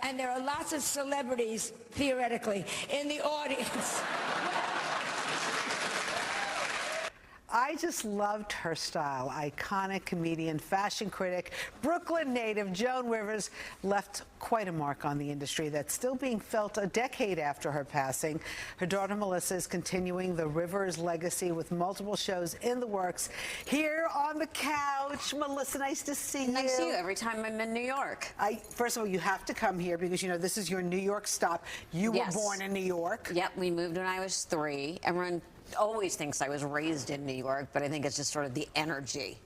and there are lots of celebrities, theoretically, in the audience. I just loved her style. Iconic comedian, fashion critic, Brooklyn native Joan Rivers left quite a mark on the industry that's still being felt a decade after her passing. Her daughter Melissa is continuing the Rivers legacy with multiple shows in the works. Here on the couch, Melissa, nice to see you. Nice to see you every time I'm in New York. First of all, you have to come here because, you know, this is your New York stop. You were born in New York. Yep, we moved when I was 3. Everyone always thinks I was raised in New York, but I think it's just sort of the energy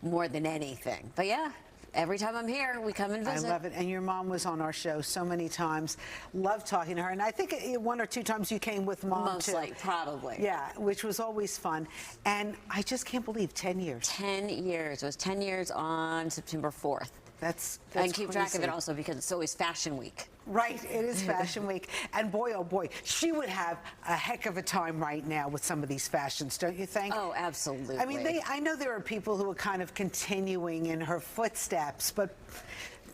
more than anything. But yeah, every time I'm here, we come and visit. I love it. And your mom was on our show so many times. Love talking to her. And I think 1 or 2 times you came with Mom, Most too. likely, probably. Yeah, which was always fun. And I just can't believe 10 years. 10 years. It was 10 years on September 4th. That's I keep track of it also because it's always Fashion Week. Right, it is Fashion Week. And boy, oh boy, she would have a heck of a time right now with some of these fashions, don't you think? Oh, absolutely. I mean, I know there are people who are kind of continuing in her footsteps, but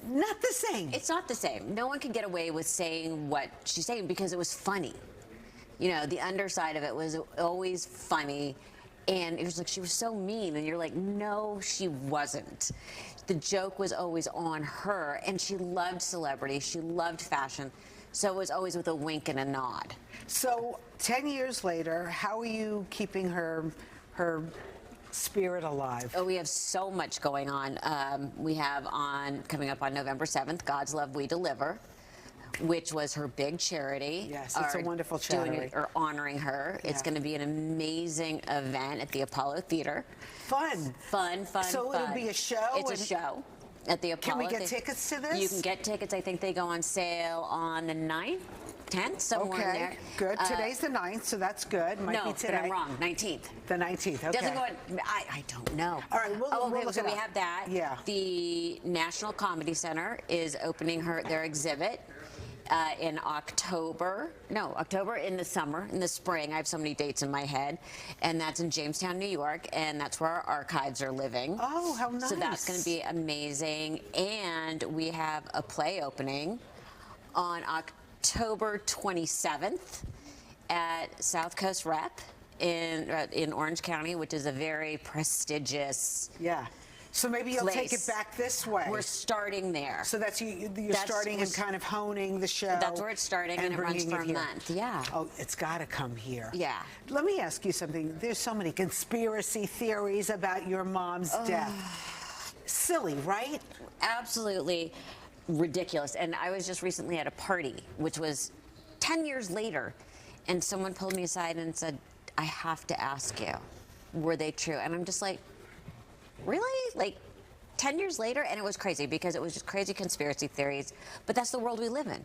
not the same. It's not the same. No one can get away with saying what she's saying because it was funny. You know, the underside of it was always funny. And it was like she was so mean, and you're like, no, she wasn't. The joke was always on her, and she loved celebrity, she loved fashion, so it was always with a wink and a nod. So 10 years later, how are you keeping her spirit alive? Oh, we have so much going on. We have coming up on November 7th, God's Love We Deliver, which was her big charity. Yes, it's a wonderful charity. Honoring her. Yeah. It's going to be an amazing event at the Apollo Theater. Fun. Fun. So it'll be a show? It's a show at the Apollo. Can we get tickets to this? You can get tickets. I think they go on sale on the 9th, 10th, somewhere in there. Good. Today's the 9th, so that's good. Might be today. But I'm wrong. 19th. The 19th, okay. Doesn't go on, I don't know. All right, we'll look so it we up. have that. Yeah. The National Comedy Center is opening their exhibit in October in the summer, in the spring. I have so many dates in my head. And that's in Jamestown, New York, and that's where our archives are living. Oh, how nice. So that's going to be amazing. And we have a play opening on October 27th at South Coast Rep in Orange County, which is a very prestigious So maybe you'll take it back this way. We're starting there. So that's you're starting and kind of honing the show. That's where it's starting, and it runs for a month. Yeah. Oh, it's got to come here. Yeah. Let me ask you something. There's so many conspiracy theories about your mom's death. Silly, right? Absolutely ridiculous. And I was just recently at a party, which was 10 years later, and someone pulled me aside and said, I have to ask you, were they true? And I'm just like, really? Like 10 years later? And it was crazy because it was just crazy conspiracy theories. But that's the world we live in.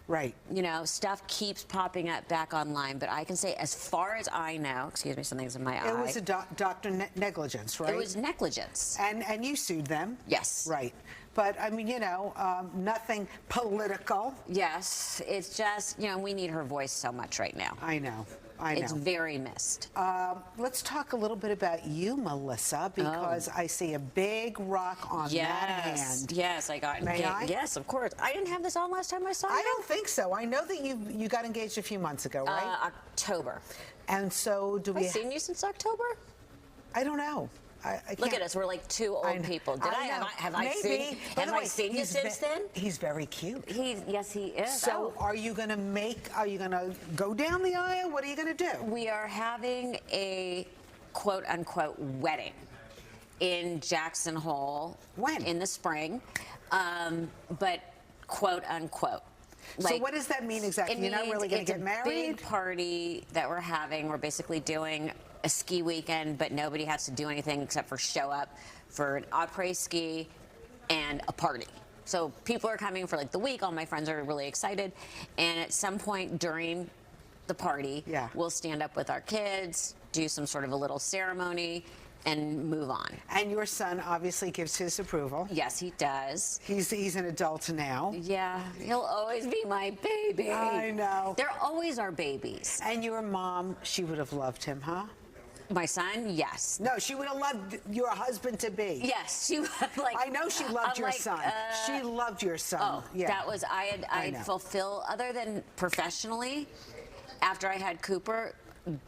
Right. You know, stuff keeps popping up back online. But I can say, as far as I know, excuse me, something's in my eye. It was a doctor negligence, right? It was negligence. And you sued them? Yes. Right. But, I mean, you know, nothing political. Yes. It's just, you know, we need her voice so much right now. I know. I know. It's very missed. Let's talk a little bit about you, Melissa, because I see a big rock on that hand. Yes, I got engaged. Yes, of course. I didn't have this on last time I saw you. I don't think so. I know that you got engaged a few months ago, right? October. And so do we... Have I seen you since October? I don't know. Look at us, we're like two old people. Have I seen you since then? He's very cute. Yes, he is. So are you going to go down the aisle? What are you going to do? We are having a quote unquote wedding in Jackson Hole. When? In the spring. But quote unquote. So what does that mean exactly? You're not really going to get married? It's a big party that we're having. We're basically doing a ski weekend, but nobody has to do anything except for show up for an après-ski and a party. So people are coming for like the week. All my friends are really excited. And at some point during the party, we'll stand up with our kids, do some sort of a little ceremony, and move on. And your son obviously gives his approval. Yes, he does. He's an adult now. Yeah, he'll always be my baby. I know. They're always our babies. And your mom, she would have loved him, huh? My son, yes. No, she would have loved your husband to be. Yes, she would like. I know she loved your son. She loved your son. Oh, yeah. that was I fulfill other than professionally. After I had Cooper,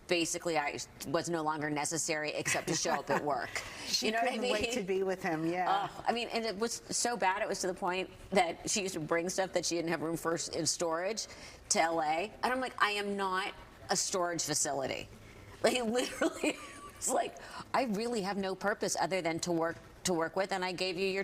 basically I was no longer necessary except to show up at work. She couldn't wait to be with him. Yeah. I mean, and it was so bad. It was to the point that she used to bring stuff that she didn't have room for in storage to LA, and I'm like, I am not a storage facility. Like literally, it's like I really have no purpose other than to work with, and I gave you your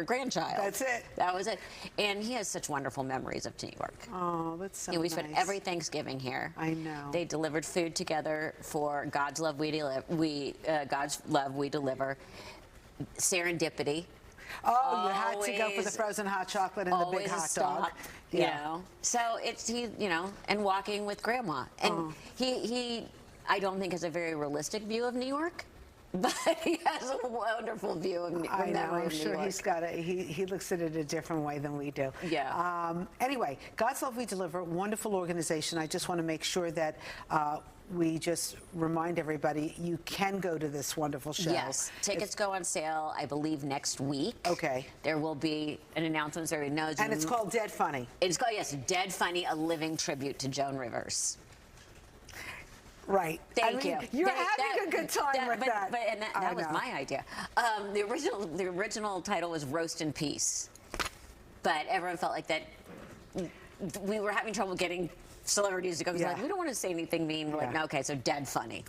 grandchild. That's it. That was it. And he has such wonderful memories of New York. Oh, that's so we nice. spent every Thanksgiving here. I know. They delivered food together for God's Love We Deliver. Serendipity. Oh, you had to go for the frozen hot chocolate and the big hot dog. You know. So it's and walking with Grandma. And he I don't think has a very realistic view of New York. But he has a wonderful view of New York. I know. I'm sure he's got he looks at it a different way than we do. Yeah. Anyway, God's Love We Deliver, wonderful organization. I just want to make sure that we just remind everybody you can go to this wonderful show. Yes. Tickets go on sale, I believe, next week. Okay. There will be an announcement so everybody knows. And it's called Dead Funny. It's called, yes, Dead Funny, a living tribute to Joan Rivers. Right. Thank you. You're having a good time with that. And that was my idea. The original title was Roast in Peace, but everyone felt like that we were having trouble getting celebrities to go. Like, we don't want to say anything mean. We're like, no, okay, so Dead Funny.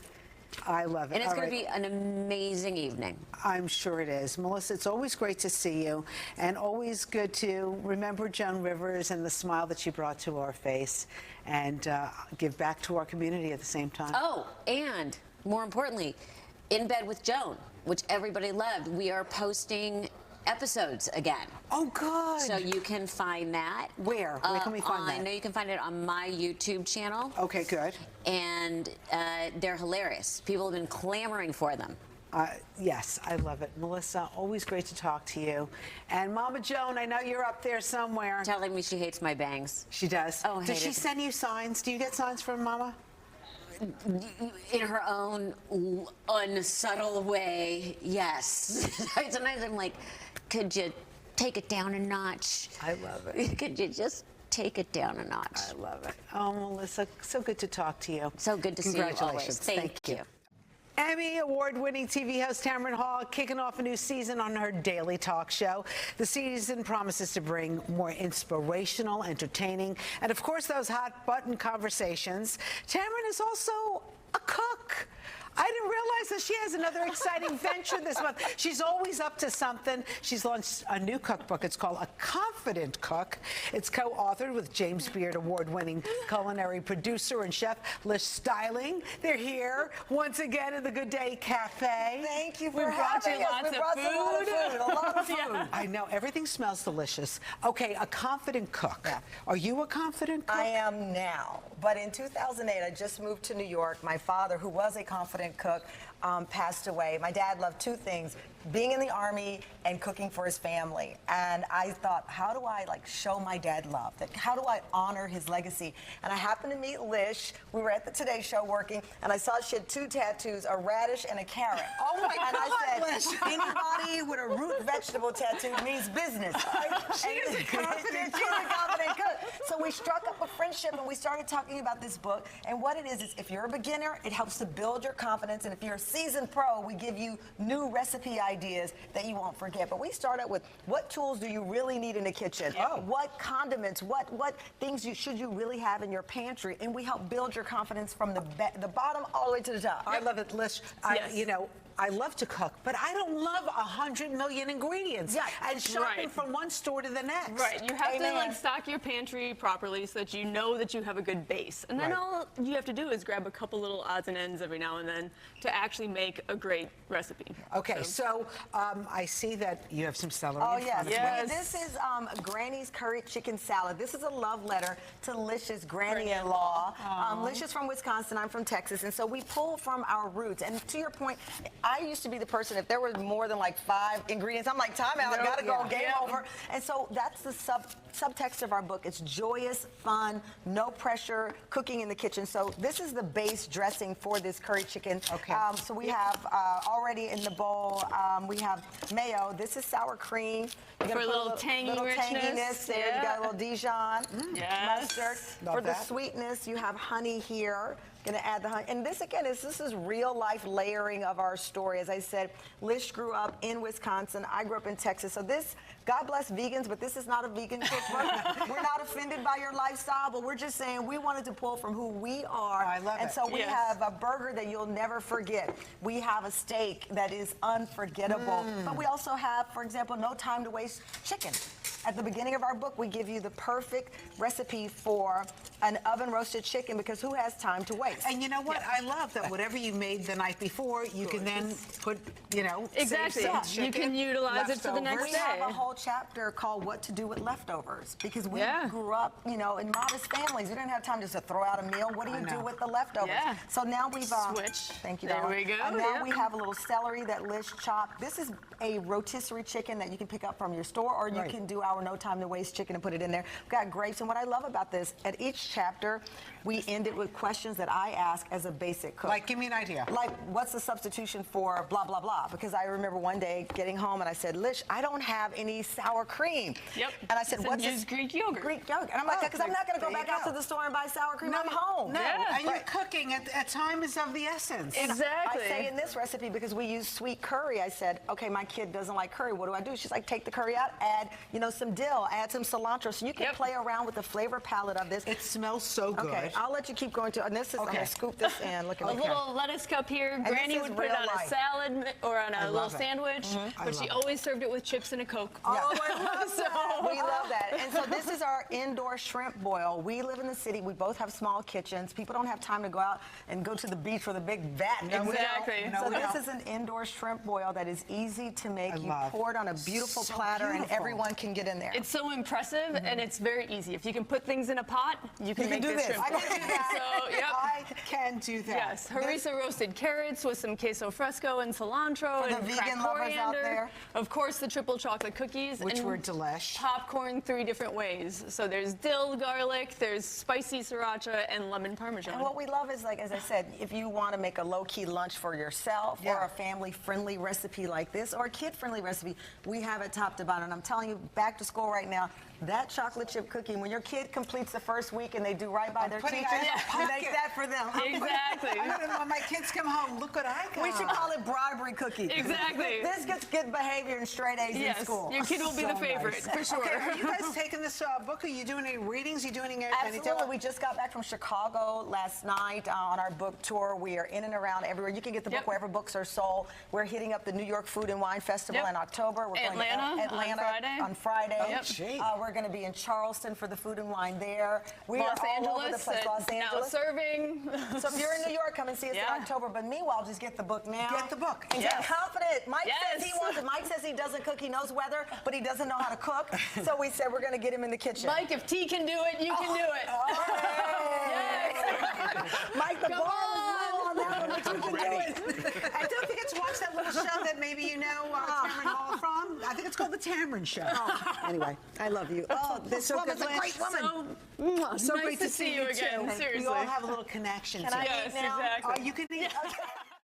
I love it. And it's going to be an amazing evening. I'm sure it is. Melissa, it's always great to see you, and always good to remember Joan Rivers and the smile that she brought to our face, and give back to our community at the same time. Oh, and more importantly, In Bed with Joan, which everybody loved. We are posting episodes again. Oh, good. So you can find that. Where? Where can we find that? I know you can find it on my YouTube channel. Okay, good. And they're hilarious. People have been clamoring for them. Yes, I love it. Melissa, always great to talk to you. And Mama Joan, I know you're up there somewhere. Telling me she hates my bangs. She does? Oh, does she send you signs? Do you get signs from Mama? In her own unsubtle way, yes. Sometimes I'm like, could you take it down a notch? I love it. Could you just take it down a notch? I love it. Oh, Melissa, so good to talk to you. So good to see you always. Congratulations. Thank you. Emmy award-winning TV host Tamron Hall kicking off a new season on her daily talk show. The season promises to bring more inspirational, entertaining, and of course those hot-button conversations. Tamron is also a cook. I didn't realize that she has another exciting venture this month. She's always up to something. She's launched a new cookbook. It's called A Confident Cook. It's co-authored with James Beard award-winning culinary producer and chef Lish Styling. They're here once again at the Good Day Café. Thank you for having us. We brought a lot of food. I know, everything smells delicious. Okay, A Confident Cook. Yeah. Are you a confident cook? I am now. But in 2008, I just moved to New York. My father, who was a confident cook, passed away. My dad loved two things: being in the Army and cooking for his family. And I thought, how do I show my dad love? How do I honor his legacy? And I happened to meet Lish. We were at the Today Show working, and I saw she had two tattoos, a radish and a carrot. Oh my God, I said, Lish. anybody with a root vegetable tattoo means business. She is a confident cook. So we struck up a friendship, and we started talking about this book. And what it is if you're a beginner, it helps to build your confidence. And if you're a seasoned pro, we give you new recipe ideas that you won't forget. But we start out with, what tools do you really need in the kitchen? Oh. What condiments, what things should you really have in your pantry? And we help build your confidence from the bottom all the way to the top. I love it, Lish. I love to cook, but I don't love 100 million ingredients and shopping from one store to the next. Right, you have to stock your pantry properly so that you know that you have a good base. And then all you have to do is grab a couple little odds and ends every now and then to actually make a great recipe. Okay, so I see that you have some celery. Oh, yes. This is Granny's curry chicken salad. This is a love letter to Lish's granny-in-law. Lish is from Wisconsin, I'm from Texas, and so we pull from our roots. And to your point, I used to be the person, if there was more than like 5 ingredients, I'm like, time out, I gotta go, game over. And so that's the subtext of our book. It's joyous, fun, no pressure, cooking in the kitchen. So this is the base dressing for this curry chicken. Okay. So we have already in the bowl, we have mayo. This is sour cream. You're For gonna a put little tangy richness. there. You got a little Dijon Yes. mustard. Love For the that. sweetness, you have honey here. Gonna add the honey. And this again this is real life layering of our story. As I said, Lish grew up in Wisconsin. I grew up in Texas. So this, God bless vegans, but this is not a vegan cookbook. We're not offended by your lifestyle, but we're just saying we wanted to pull from who we are. I love and it. so we Yes. have a burger that you'll never forget. We have a steak that is unforgettable. But we also have, for example, no time to waste chicken. At the beginning of our book, we give you the perfect recipe for an oven roasted chicken because who has time to waste? And you know what? I love that whatever you made the night before, you can then put, Exactly. save some You can chicken, utilize it for the next leftovers. We have day. a whole chapter called What to Do with Leftovers because we Yeah. grew up, in modest families. We didn't have time just to throw out a meal. What do you do with the leftovers? Yeah. So now we've Switch. Thank you, There darling. we go, And now yeah. we have a little celery that Lish chopped. This is a rotisserie chicken that you can pick up from your store, or you Right. can do our no time to waste chicken and put it in there. We've got grapes, and what I love about this, at each chapter, we end it with questions that I ask as a basic cook. Like, give me an idea. Like, what's the substitution for blah, blah, blah? Because I remember one day getting home and I said, Lish, I don't have any sour cream. Yep. And I said, So what's use this? Greek yogurt. Greek yogurt. And I'm like, because I'm not going to go there you back out go. to the store and buy sour cream. I'm home. No, Yeah. and you're cooking at time is of the essence. Exactly. I say in this recipe, because we use sweet curry, I said, okay, my kid doesn't like curry. What do I do? She's like, take the curry out, add, some dill, add some cilantro. So you can Yep. play around with the flavor palette of this. It smells so good. Okay, I'll let you keep going to, and this is, I'm Okay. going to scoop this in. Look at A me. little lettuce cup here. this Granny is would put it real on life. a salad or on a little love it. sandwich, I but she love it. always served it with chips and a Coke. Oh, I love So- that. We love that. And so this is our indoor shrimp boil. We live in the city. We both have small kitchens. People don't have time to go out and go to the beach with a big vat. No, we don't. Exactly. No, So we this don't. is an indoor shrimp boil that is easy to make. I You love. pour it on a beautiful So platter and beautiful. everyone can get in there. It's so impressive, and it's very easy. If you can put things in a pot, you can You make can do this this. shrimp I can do that. So, yep. I can do that. Yes, harissa roasted carrots with some queso fresco and cilantro For the and vegan cracked lovers out coriander. there. Of course, the triple chocolate cookies. Which and were delish. Popcorn 3 different ways. So there's dill garlic, there's spicy sriracha, and lemon parmesan. And what we love is, like, as I said, if you want to make a low-key lunch for yourself or Yeah. a family-friendly recipe like this or a kid-friendly recipe, we have it top to bottom. And I'm telling you, back to school right now, that chocolate chip cookie, when your kid completes the first week and they do right by their putting teacher, it in their you make pocket. that for them. Exactly. When my kids come home, look what I got. We should call it bribery cookie. Exactly. This gets good behavior and straight A's Yes, in school. your kid will be So the favorite, nice. for sure. Okay, are you guys taking this book? Are you doing any readings? Are you doing any Absolutely. We just got back from Chicago last night on our book tour. We are in and around everywhere. You can get the book Yep. wherever books are sold. We're hitting up the New York Food and Wine Festival Yep. in October. We're going Atlanta to Atlanta on Friday. On Friday. Yep. gee. We're going to be in Charleston for the Food and Wine there. We Los are all over the Angeles, place. Los now Angeles. serving. So if you're in New York, come and see us Yeah. in October. But meanwhile, just get the book now. Get the book. And Yes. get confident. Mike says he Yes. wants it. Mike says he doesn't cook. He knows weather, but he doesn't know how to cook. So we said we're going to get him in the kitchen. Mike, if T can do it, you can do it. Mike, the Come bar was low on. on that one, but you can do it. And don't forget to watch that little show that maybe you know Tamron Hall from. I think it's called The Tamron Show. Anyway, I love you. Oh, this so woman's good, a great Liz. woman. So So nice great to see you again. too. Seriously. We all have a little connection. Can I today. Yes, eat now? exactly. Oh, you can eat. Okay.